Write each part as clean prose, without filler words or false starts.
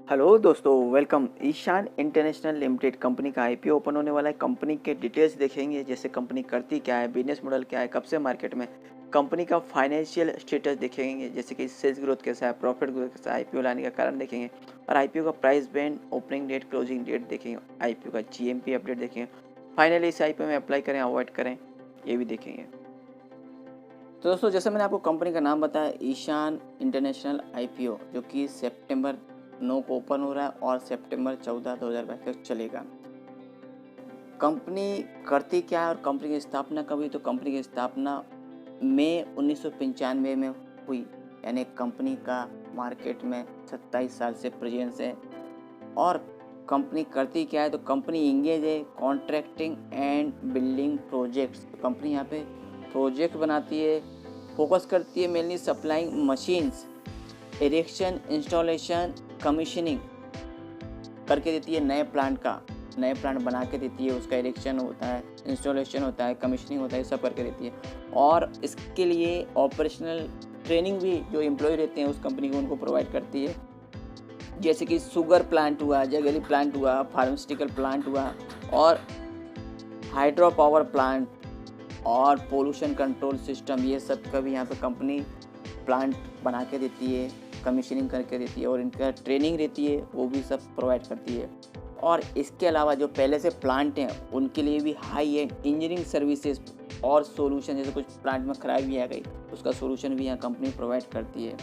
Hello दोस्तों, welcome. Ishan international limited company का IPO open होने वाला है। कंपनी के डिटेल्स देखेंगे, जैसे कंपनी करती क्या है, बिजनेस मॉडल क्या है, कब से मार्केट में, कंपनी का फाइनेंशियल स्टेटस देखेंगे, जैसे कि सेल्स ग्रोथ कैसा है, प्रॉफिट ग्रोथ कैसा है, आईपीओ लाने का कारण देखेंगे और आईपीओ का price band, opening date, closing date देखेंगे, आईपीओ का जीएमपी अपडेट देखेंगे। फाइनली इस आईपीओ में अप्लाई करें अवॉइड करें, ये भी देखेंगे। तो दोस्तों, जैसे मैंने आपको कंपनी का नाम बताया, ईशान इंटरनेशनल आईपीओ, जो कि सितंबर 9 को ओपन हो रहा है और सितंबर 14, 2022 तक चलेगा। कंपनी करती क्या है और कंपनी की स्थापना कब हुई? तो कंपनी की स्थापना मई 1995 में हुई, यानी कंपनी का मार्केट में 27 साल से प्रेजेंस है। और कंपनी करती क्या है? तो कंपनी इंगेज है कॉन्ट्रैक्टिंग एंड बिल्डिंग प्रोजेक्ट्स। तो कंपनी यहाँ पे प्रोजेक्ट बनाती है, फोकस करती है mainly supplying machines, erection, installation, commissioning करके देती है। नए प्लांट बना के देती है, उसका इरेक्शन होता है, इंस्टॉलेशन होता है, कमीशनिंग होता है, सब करके देती है। और इसके लिए ऑपरेशनल ट्रेनिंग भी जो एम्प्लॉय रहते हैं उस कंपनी को उनको प्रोवाइड करती है, जैसे कि शुगर प्लांट हुआ, जगेली प्लांट हुआ, फार्मास्यूटिकल प्लांट हुआ और हाइड्रो पावर प्लांट और पोल्यूशन कंट्रोल सिस्टम, ये सब का भी यहाँ पे कंपनी प्लांट बना के देती है, कमीशनिंग करके देती है और इनका ट्रेनिंग रहती है, वो भी सब प्रोवाइड करती है। और इसके अलावा जो पहले से प्लांट हैं उनके लिए भी हाई एंड इंजीनियरिंग सर्विसेज और सोल्यूशन, जैसे कुछ प्लांट में खराबी आ गई उसका सोल्यूशन भी यहाँ कंपनी प्रोवाइड करती है।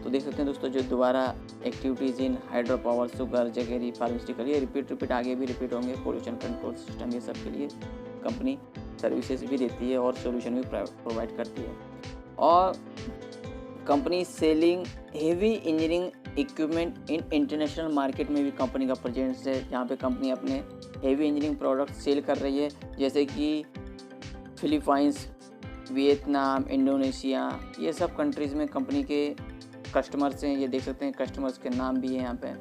तो देख सकते हैं दोस्तों, जो दोबारा activities in hydro power, sugar, jaggery, pharmaceutical, ये रिपीट आगे भी रिपीट होंगे। पोल्यूशन कंट्रोल सिस्टम, ये सब के लिए कंपनी सर्विसेज भी देती है और सोल्यूशन भी प्रोवाइड करती है। और company selling heavy engineering equipment in international market में भी कंपनी का प्रेजेंस है, जहाँ पे कंपनी अपने हेवी इंजीनियरिंग प्रोडक्ट सेल कर रही है, जैसे कि फिलीपाइंस, वियतनाम, इंडोनेशिया, ये सब कंट्रीज़ में कंपनी के कस्टमर्स हैं। ये देख सकते हैं, कस्टमर्स के नाम भी हैं यहाँ पे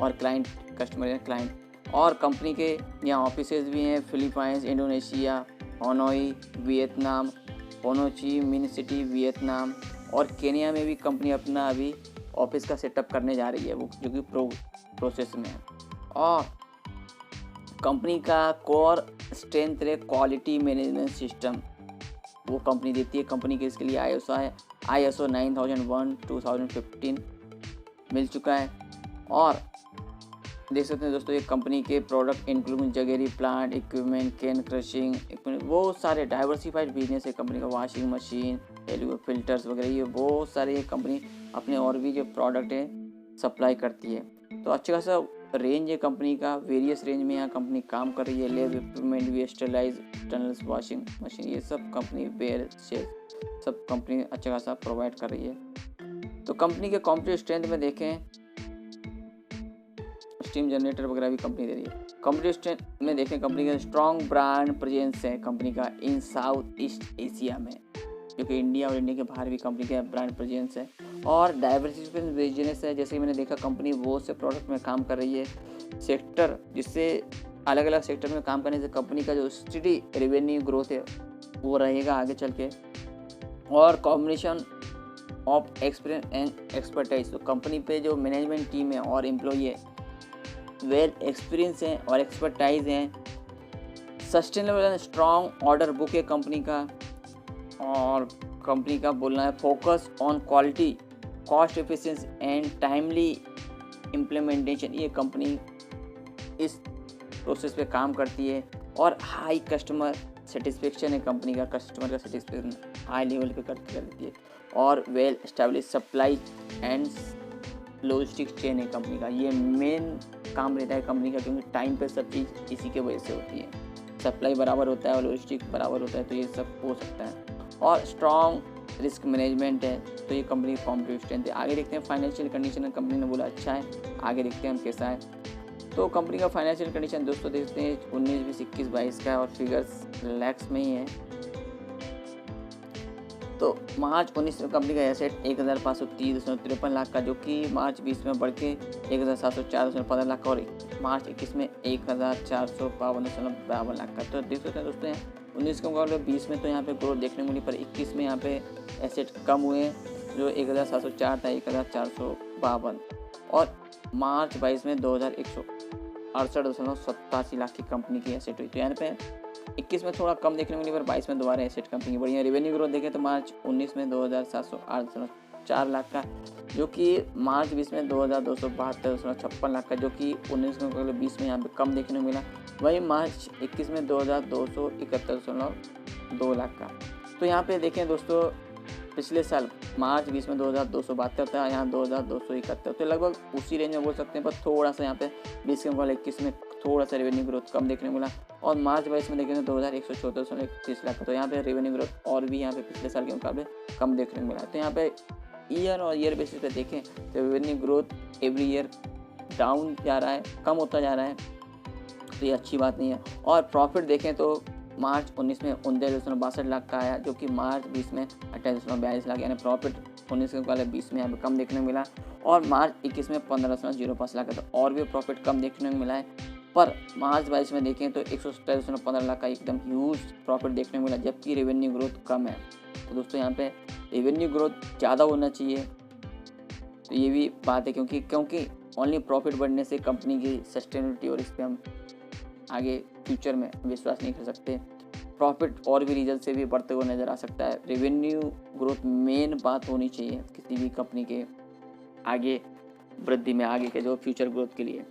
और क्लाइंट, कस्टमर है क्लाइंट। और कंपनी के यहाँ ऑफिसेज भी हैं, फिलीपाइंस, इंडोनेशिया, हनोई, वियतनाम, हो ची मिन सिटी, वियतनाम और केनिया में भी कंपनी अपना अभी ऑफिस का सेटअप करने जा रही है, वो जो कि प्रोसेस में है। और कंपनी का कोर स्ट्रेंथ है क्वालिटी मैनेजमेंट सिस्टम, वो कंपनी देती है। कंपनी के इसके लिए ISO 9001 2015 मिल चुका है। और देख सकते हैं दोस्तों, ये कंपनी के product including jaggery plant equipment, cane crushing equipment, बहुत सारे डाइवर्सिफाइड बिजनेस है कंपनी का, वॉशिंग मशीन, एलईडी फिल्टर्स वगैरह, ये बहुत सारे कंपनी अपने और भी जो प्रोडक्ट है सप्लाई करती है। तो अच्छा खासा रेंज है कंपनी का, वेरियस रेंज में यहाँ कंपनी काम कर रही है। लैब इक्विपमेंट भी, स्टेरलाइज टनल्स, वॉशिंग मशीन, ये सब कंपनी वेयर शेयर सब कंपनी अच्छा खासा प्रोवाइड कर रही है। तो कंपनी के कॉम्पिटिटिव स्ट्रेंथ में देखें, स्टीम जनरेटर वगैरह भी कंपनी दे रही है। कंपनी स्ट्रेंथ में देखें, कंपनी का स्ट्रॉन्ग ब्रांड प्रेजेंस है कंपनी का इन साउथ ईस्ट एशिया में, जो कि इंडिया और इंडिया के बाहर भी कंपनी का ब्रांड प्रेजेंस है। और डाइवर्सिफिकेशन बिजनेस है, जैसे कि मैंने देखा कंपनी बहुत से प्रोडक्ट में काम कर रही है, सेक्टर, जिससे अलग अलग सेक्टर में काम करने से कंपनी का जो स्टडी रेवेन्यू ग्रोथ है वो रहेगा आगे चल के। और combination of experience and expertise, तो कंपनी पे जो मैनेजमेंट टीम है और एम्प्लॉई है वेल एक्सपीरियंस हैं और एक्सपर्टाइज हैं। Sustainable and strong order book है कंपनी का। और कंपनी का बोलना है focus on quality, cost efficiency and timely implementation, ये कंपनी इस प्रोसेस पे काम करती है। और हाई कस्टमर सेटिस्फेक्शन है कंपनी का, कस्टमर का सेटिस्फेक्शन हाई लेवल पे करती रहती है। और well establish supply and logistics chain है कंपनी का, ये मेन काम रहता है कंपनी का, क्योंकि टाइम पे सब चीज़ इसी के वजह से होती है। सप्लाई बराबर होता है और लॉजिस्टिक बराबर होता है, तो ये सब हो सकता है। और स्ट्रॉन्ग रिस्क मैनेजमेंट है, तो ये कंपनी की कॉम्पिटिटिव स्ट्रेंथ है। आगे देखते हैं फाइनेंशियल कंडीशन, कंपनी ने बोला अच्छा है, आगे देखते हैं हम कैसा है। तो कंपनी का फाइनेंशियल कंडीशन दोस्तों देखते हैं 19, 20, 21, 22 का, और फिगर्स लैक्स में ही है। तो मार्च 19 में कंपनी का एसेट 1530.53 लाख का, जो कि मार्च 20 में बढ़ के 1704.15 लाख का, और मार्च 21 में 1452.52 लाख का। तो देख सकते हैं दोस्तों, 19 के मुकाबले 20 में तो यहाँ पे ग्रोथ देखने को मिली, पर 21 में यहाँ पे एसेट कम हुए, जो 1704 था 1452, और मार्च 22 में 2168.87 लाख की कंपनी की एसेट हुई। तो यहाँ पे 21 में थोड़ा कम देखने को मिली, पर 22 में दोबारा एसेट कंपनी की बढ़िया। रेवेन्यू ग्रोथ देखें तो मार्च 19 में 2708.4 लाख का, जो कि मार्च 20 में 2272.56 लाख का, जो कि 19 में 20 में यहाँ पे कम देखने को मिला। वहीं मार्च 21 में 2271.2 लाख का। तो यहाँ पे देखें दोस्तों, पिछले साल मार्च 20 में 2272 था, यहाँ 2271, तो लगभग उसी रेंज में बोल सकते हैं, पर थोड़ा सा यहाँ पे 20 के मुकाबले 21 में थोड़ा सा रेवेन्यू ग्रोथ कम देखने को मिला। और मार्च 22 में देखें तो 2174.31 लाख का, तो यहाँ पे रेवेन्यू ग्रोथ और भी यहाँ पे पिछले साल के मुकाबले कम देखने को मिला। तो यहाँ पे ईयर और ईयर बेसिस पे देखें तो revenue growth every year down जा रहा है, कम होता जा रहा है, तो ये अच्छी बात नहीं है। और प्रॉफिट देखें तो मार्च 19 में 39.62 लाख का आया, जो कि मार्च 20 में 28.42 लाख, यानी प्रॉफिट 19 के मुकाबले 20 में यहाँ पे कम देखने को मिला। और मार्च 21 में 15.05 लाख का, तो और भी प्रॉफिट कम देखने को मिला है। पर मार्च 22 में देखें तो 127.15 लाख का एकदम ह्यूज प्रॉफिट देखने को मिला, जबकि रेवेन्यू ग्रोथ कम है। तो दोस्तों यहाँ पे रेवेन्यू ग्रोथ ज़्यादा होना चाहिए, तो ये भी बात है, क्योंकि ओनली प्रॉफिट बढ़ने से कंपनी की सस्टेनेबिलिटी और इस पर हम आगे फ्यूचर में विश्वास नहीं कर सकते। प्रॉफिट और भी रिजल्ट से भी बढ़ते हुए नज़र आ सकता है। रेवेन्यू ग्रोथ मेन बात होनी चाहिए किसी भी कंपनी के आगे वृद्धि में, आगे के जो फ्यूचर ग्रोथ के लिए।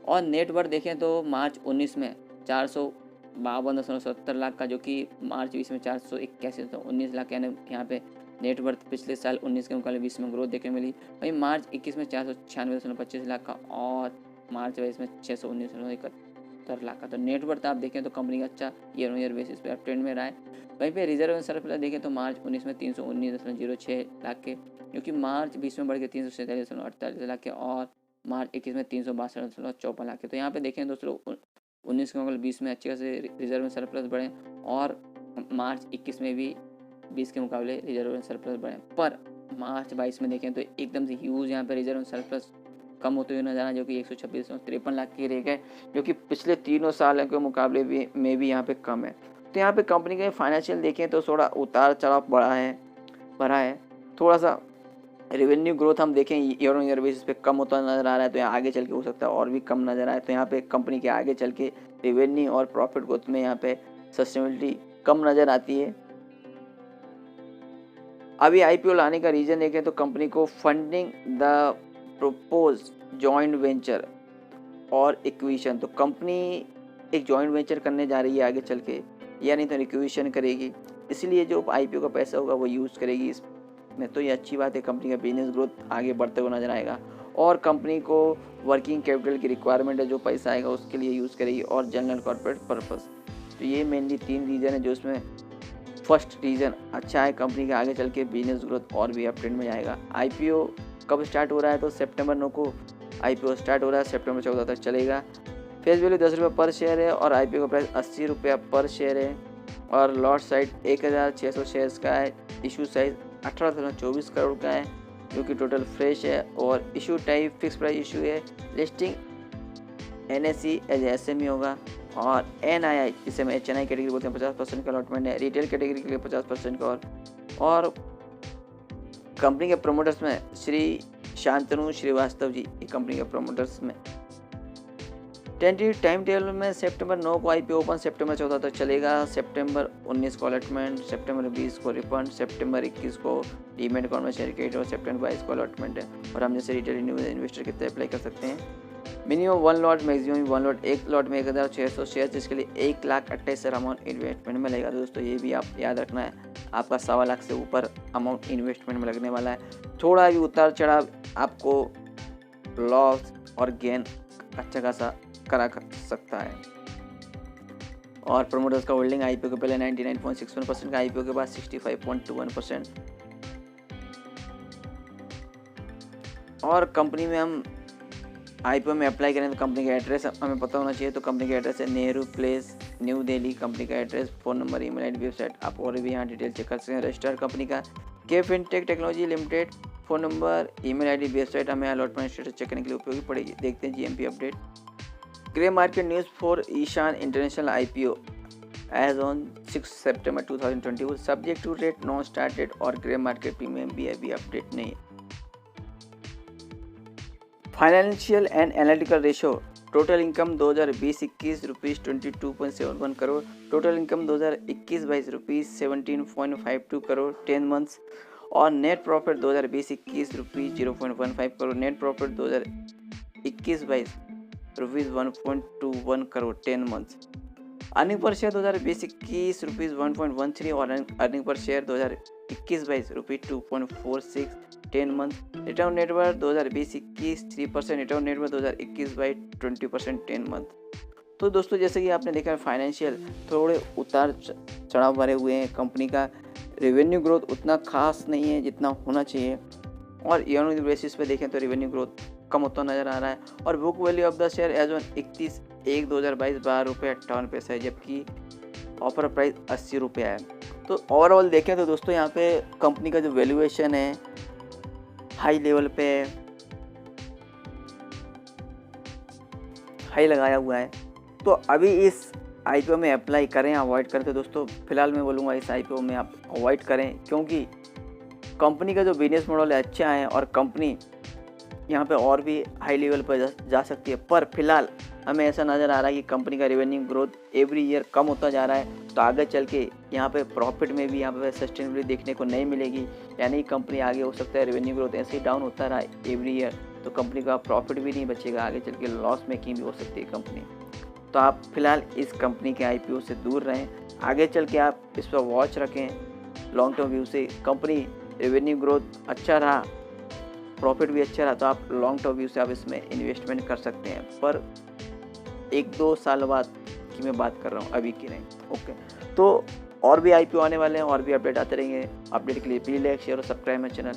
और नेटवर्थ देखें तो मार्च 19 में 452.70 लाख का, जो कि मार्च 20 में 481.19 लाख, यानी यहाँ पे नेटवर्थ पिछले साल 19 के मुकाबले 20 में ग्रोथ देखने मिली। वहीं मार्च 21 में 496.25 लाख का, और मार्च 22 में 619.71 लाख का। तो नेटवर्थ आप देखें तो कंपनी का अच्छा ईयर ऑन ईयर बेसिस पे अप ट्रेंड में रहा है। वहीं पे रिजर्व एंड सरप्लस देखें तो मार्च 19 में 319.06 लाख के, जो कि मार्च 20 में बढ़ के 347.48 लाख के, और मार्च 21 में 362.54 लाख के। तो यहाँ पे देखें दोस्तों 19 के मुकाबले 20 में अच्छे खासे रिजर्व एंड सरप्लस बढ़े, और मार्च 21 में भी 20 के मुकाबले रिजर्व एंड सरप्लस बढ़े। पर मार्च 22 में देखें तो एकदम से ह्यूज यहाँ पे रिजर्व एंड सरप्लस कम होते हुए नजर आ, जो कि 126.53 लाख की रह गए, जो कि पिछले तीनों साल के मुकाबले में भी यहाँ पे कम है। तो यहाँ पे कंपनी के फाइनेंशियल देखें तो थोड़ा उतार चढ़ाव बढ़ा है। थोड़ा सा रेवेन्यू ग्रोथ हम देखें ईयर ऑन ईयर बेसिस पे कम होता नजर आ रहा है, तो यहाँ आगे चल के हो सकता है और भी कम नजर आए। तो यहाँ पे कंपनी के आगे चल के रेवेन्यू और प्रॉफिट ग्रोथ में यहाँ पे सस्टेनेबिलिटी कम नजर आती है। अभी आईपीओ लाने का रीजन देखें तो कंपनी को funding the propose joint venture और इक्विशन, तो कंपनी एक जॉइंट वेंचर करने जा रही है आगे चल के, या नहीं तो इक्विशन करेगी, इसलिए जो आईपीओ का पैसा होगा वो यूज़ करेगी इसमें। तो ये अच्छी बात है, कंपनी का बिजनेस ग्रोथ आगे बढ़ते हुए नजर आएगा। और कंपनी को वर्किंग कैपिटल की रिक्वायरमेंट है, जो पैसा आएगा उसके लिए यूज़ करेगी, और जनरल कॉर्पोरेट पर्पस। तो ये मेनली 3 रीज़न है, जो इसमें फर्स्ट रीज़न अच्छा है, कंपनी के आगे चल के बिजनेस ग्रोथ और भी अप ट्रेंड में जाएगा। आईपीओ कब स्टार्ट हो रहा है तो सितंबर 9 को आईपीओ स्टार्ट हो रहा है, सितंबर 14 तक चलेगा। फेस वैल्यू 10 रुपये पर शेयर है, और आईपीओ का प्राइस 80 रुपया पर शेयर है, और लॉट साइज 1600 शेयर्स का है। इशू साइज 18.24 करोड़ का है, जो कि टोटल फ्रेश है, और issue type fix price issue है। लिस्टिंग एनएसई एज एसएमई होगा, और एनआईआई जिसे हम एचएनआई कैटेगरी बोलते हैं 50% का अलॉटमेंट है, रिटेल कैटेगरी के लिए 50% का। और कंपनी के प्रोमोटर्स में श्री शांतनु श्रीवास्तव जी, ये कंपनी के प्रोमोटर्स में। टेंटेटिव टाइम टेबल में सितंबर 9 को आईपीओ ओपन, सितंबर 14 तक चलेगा, सितंबर 19 को अलॉटमेंट, सितंबर 20 को रिफंड, सितंबर 21 को डीमेट कॉन्वर्शन सर्टिफिकेट, और सितंबर 22 को अलॉटमेंट है। और हम जैसे रिटेल इन्वेस्टर कितने अप्लाई कर सकते हैं, मिनिमम 1 लॉट, मैक्सिमम 1 लॉट। एक लॉट में 1600 शेयर, जिसके लिए 1,28,000 अमाउंट इन्वेस्टमेंट में लगेगा। दोस्तों ये भी आप याद रखना है, आपका 1.25 लाख से ऊपर अमाउंट इन्वेस्टमेंट में लगने वाला है। थोड़ा भी उतार चढ़ाव आपको लॉस और गेन अच्छा खासा करा सकता है। और प्रोमोटर्स का होल्डिंग आईपीओ के पहले 99.61% का, आईपीओ के बाद 65.21%। और कंपनी में हम आईपीओ में अप्लाई करें तो कंपनी का एड्रेस हमें पता होना चाहिए। तो कंपनी का एड्रेस है Nehru place, New Delhi. Company का address, phone number, email ID, website, आप और भी यहाँ डिटेल चेक कर सकते हैं। रजिस्टर्ड कंपनी का K Fintech Technology Limited, phone number, email ID, website हमें अलॉटमेंट स्टेटस चेक करने के लिए उपयोगी पड़ेगी। देखते हैं GMP update. Grey market news for Ishan International IPO as on 6 September 2024, subject to rate non started, और ग्रे मार्केट प्रीमियम भी अभी अपडेट नहीं है। Financial and analytical ratio, total income 2020-21 rupees 22.71 crore, total income 2021-22 rupees 17.52 crore 10 months, और net profit 2020-21 rupees 0.15 crore, net profit 2021-22 rupees 1.21 crore 10 months. Earning per share 2020-21 rupees 1.13 और earning per share 2021-22 rupees 2.46 10 month. Return net worth 2020-21 3%, return net worth 2021-22 20% 10 month. तो दोस्तों जैसे कि आपने देखा financial थोड़े उतार चढ़ाव भरे हुए हैं, कंपनी का रेवेन्यू ग्रोथ उतना खास नहीं है जितना होना चाहिए, और ईयर बेसिस पे देखें तो रेवेन्यू ग्रोथ कम होता नज़र आ रहा है, और book value of the share as on 31/1/2022 ₹12.58 है, जबकि ऑफर प्राइस 80 रुपये है। तो ओवरऑल देखें तो दोस्तों यहाँ पे कंपनी का जो वैल्यूएशन है हाई लेवल पे हाई लगाया हुआ है। तो अभी इस आईपीओ में अप्लाई करें अवॉइड करें, तो दोस्तों फिलहाल मैं बोलूँगा इस आईपीओ में आप अवॉइड करें, क्योंकि कंपनी का जो बिजनेस मॉडल है अच्छा है और कंपनी यहाँ पे और भी हाई लेवल पर जा सकती है। पर फिलहाल हमें ऐसा नज़र आ रहा है कि कंपनी का रेवेन्यू ग्रोथ एवरी ईयर कम होता जा रहा है, तो आगे चल के यहाँ पे प्रॉफिट में भी यहाँ पे सस्टेनेबिलिटी देखने को नहीं मिलेगी, यानी कंपनी आगे हो सकता है रेवेन्यू ग्रोथ ऐसे ही डाउन होता रहा एवरी ईयर, तो कंपनी का प्रॉफिट भी नहीं बचेगा, आगे चल के लॉस मेकिंग भी हो सकती है कंपनी। तो आप फिलहाल इस कंपनी के आईपीओ से दूर रहें, आगे चल के आप इस पर वॉच रखें लॉन्ग टर्म व्यू से। कंपनी रेवेन्यू ग्रोथ अच्छा रहा, प्रॉफिट भी अच्छा रहा, तो आप लॉन्ग टर्म व्यू से आप इसमें इन्वेस्टमेंट कर सकते हैं, पर 1-2 साल बाद की मैं बात कर रहा हूँ, अभी की नहीं। ओके, तो और भी आईपीओ आने वाले हैं और भी अपडेट आते रहेंगे। अपडेट के लिए प्लीज लाइक शेयर और सब्सक्राइब माय चैनल।